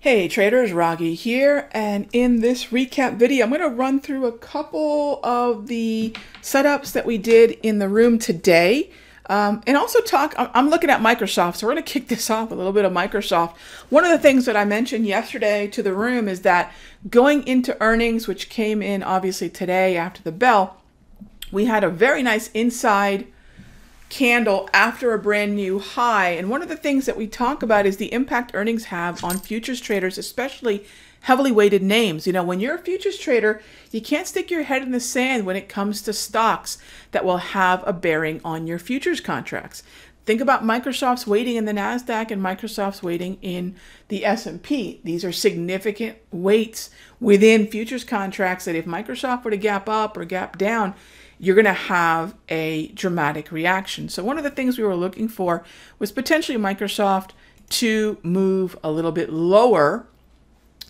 Hey traders, Raghee here, and in this recap video, I'm going to run through a couple of the setups that we did in the room today, and also talk. I'm looking at Microsoft, so we're going to kick this off with a little bit of Microsoft. One of the things that I mentioned yesterday to the room is that going into earnings, which came in obviously today after the bell, we had a very nice inside candle after a brand new high. And one of the things that we talk about is the impact earnings have on futures traders, especially heavily weighted names. You know, when you're a futures trader, you can't stick your head in the sand when it comes to stocks that will have a bearing on your futures contracts. Think about Microsoft's weighting in the NASDAQ and Microsoft's weighting in the S&P. These are significant weights within futures contracts that if Microsoft were to gap up or gap down, you're going to have a dramatic reaction. So one of the things we were looking for was potentially Microsoft to move a little bit lower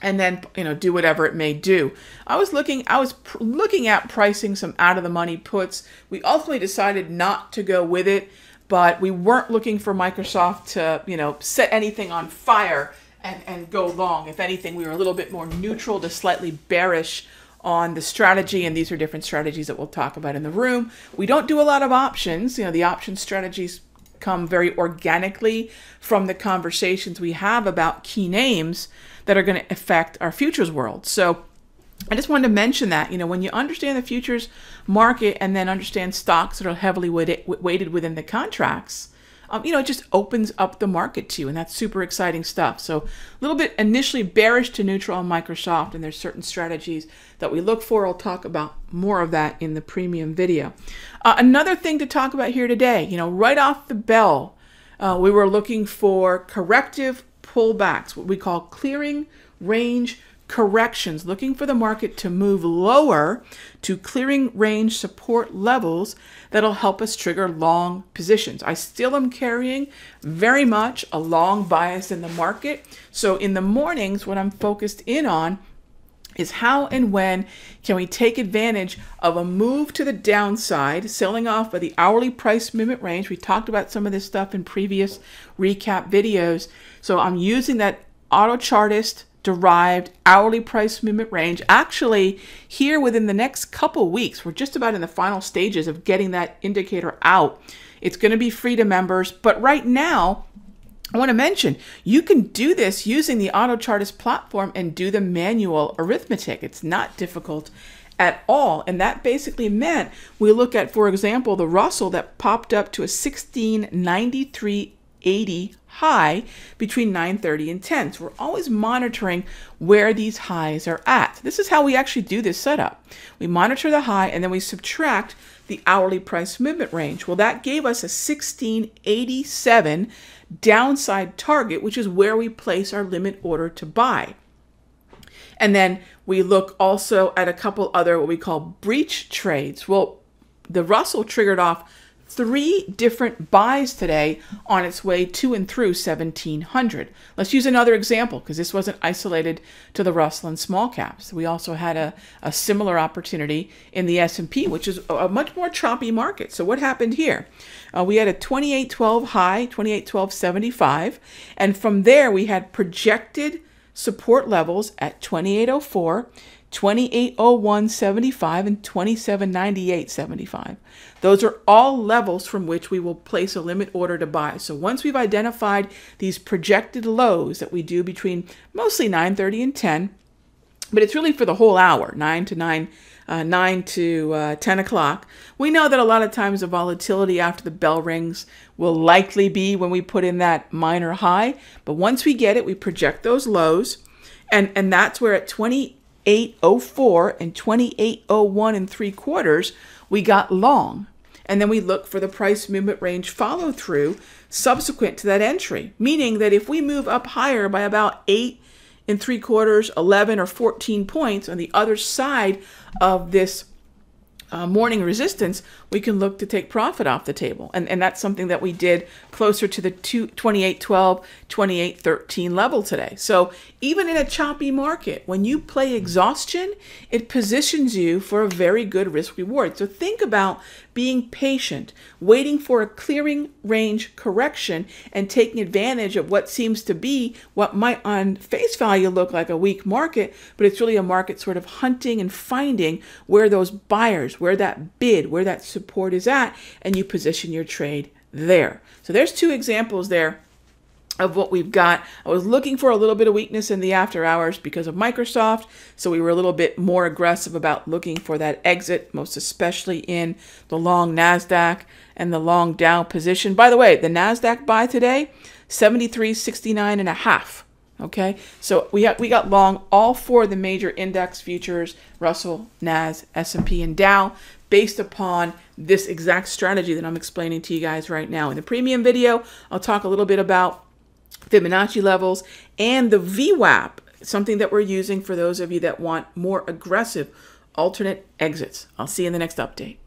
and then, do whatever it may do. I was looking at pricing some out of the money puts. We ultimately decided not to go with it, but we weren't looking for Microsoft to, set anything on fire and go long. If anything, we were a little bit more neutral to slightly bearish on the strategy, and these are different strategies that we'll talk about in the room. We don't do a lot of options. The option strategies come very organically from the conversations we have about key names that are going to affect our futures world. So I just wanted to mention that, when you understand the futures market and then understand stocks that are heavily weighted within the contracts, it just opens up the market to you, and that's super exciting stuff. So a little bit initially bearish to neutral on Microsoft, and there's certain strategies that we look for. I'll talk about more of that in the premium video. Another thing to talk about here today, right off the bell, we were looking for corrective pullbacks, what we call clearing range corrections, looking for the market to move lower to clearing range support levels that'll help us trigger long positions. I still am carrying very much a long bias in the market. So in the mornings, what I'm focused in on is how and when can we take advantage of a move to the downside, selling off of the hourly price movement range. We talked about some of this stuff in previous recap videos. So I'm using that auto chartist derived hourly price movement range. Actually, here within the next couple weeks, we're just about in the final stages of getting that indicator out. It's going to be free to members, but right now, I want to mention, you can do this using the auto chartist platform and do the manual arithmetic. It's not difficult at all. And that basically meant we look at, for example, the Russell that popped up to a 1693.80 high between 9:30 and 10. So we're always monitoring where these highs are at. This is how we actually do this setup. We monitor the high and then we subtract the hourly price movement range. Well, that gave us a 1687 downside target, which is where we place our limit order to buy. And then we look also at a couple other what we call breach trades. Well, the Russell triggered off 3 different buys today on its way to and through 1700. Let's use another example because this wasn't isolated to the Russell and small caps. We also had a similar opportunity in the S&P, which is a much more choppy market. So what happened here? We had a 2812 high, 2812.75, and from there we had projected support levels at 2804, 2801.75, and 2798.75. Those are all levels from which we will place a limit order to buy. So once we've identified these projected lows that we do between mostly 9:30 and 10, but it's really for the whole hour, 9 to 10 o'clock. We know that a lot of times the volatility after the bell rings will likely be when we put in that minor high. But once we get it, we project those lows. And that's where at 2804 and 2801 3/4, we got long. And then we look for the price movement range follow through subsequent to that entry, meaning that if we move up higher by about 8 3/4, 11 or 14 points on the other side of this morning resistance, we can look to take profit off the table. And that's something that we did closer to the 28.12, 28.13 level today. So even in a choppy market, when you play exhaustion, it positions you for a very good risk reward. So think about being patient, waiting for a clearing range correction and taking advantage of what seems to be what might on face value look like a weak market, but it's really a market sort of hunting and finding where those buyers, where that bid, where that support is at, and you position your trade there. So there's two examples there of what we've got. I was looking for a little bit of weakness in the after hours because of Microsoft, so we were a little bit more aggressive about looking for that exit, most especially in the long NASDAQ and the long Dow position. By the way, the NASDAQ buy today, 73.69.5. Okay, so we got long all four of the major index futures, Russell, NAS, S&P, and Dow, based upon this exact strategy that I'm explaining to you guys right now. In the premium video, I'll talk a little bit about Fibonacci levels and the VWAP, something that we're using for those of you that want more aggressive alternate exits. I'll see you in the next update.